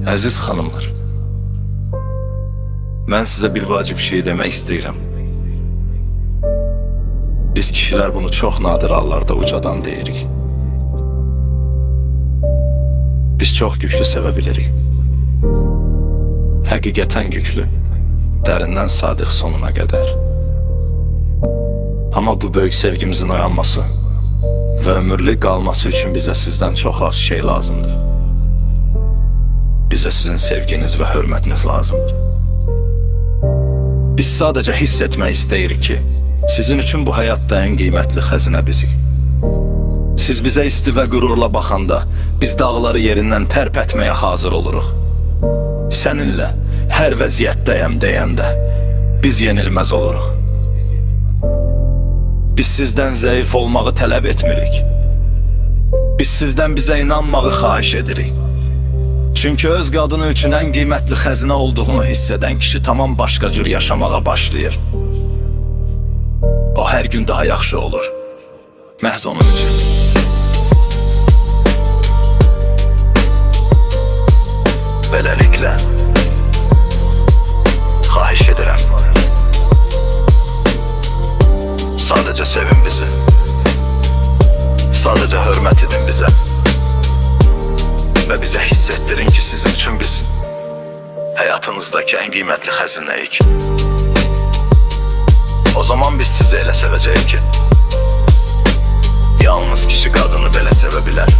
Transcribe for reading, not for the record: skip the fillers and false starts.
Əziz xanımlar, mən sizə bir vacib şey demək istəyirəm. Biz kişilər bunu çox nadir hallarda ucadan deyirik. Biz çox güclü sevə bilirik. Həqiqətən güclü, dərindən sadiq sonuna qədər. Amma bu böyük sevgimizin oyanması və ömürlük qalması üçün bizə sizdən çox az şey lazımdır. Bizə sizin sevginiz və hörmətiniz lazımdır. Biz sadəcə hiss etmək istəyirik ki, sizin üçün bu həyatda ən qiymətli xəzinə bizik. Siz bizə isti və qürurla baxanda, biz dağları yerindən tərp etməyə hazır oluruq. Səninlə hər vəziyyətdəyəm deyəndə, biz yenilməz oluruq. Biz sizdən zəif olmağı tələb etmirik. Biz sizdən bizə inanmağı xahiş edirik. Çünki öz qadını üçün ən qiymətli xəzinə olduğunu hiss edən kişi tamam başqa cür yaşamağa başlayır. O hər gün daha yaxşı olur. Məhz onun üçün. Beləliklə, xahiş edirəm. Sadəcə sevin bizi. Sadəcə hörmət edin bizə. Və bizə hiss etdirin ki, sizin üçün biz həyatınızdakı ən qiymətli xəzinəyik. O zaman biz sizi elə sevəcəyik ki, yalnız kişi qadını belə sevə bilər.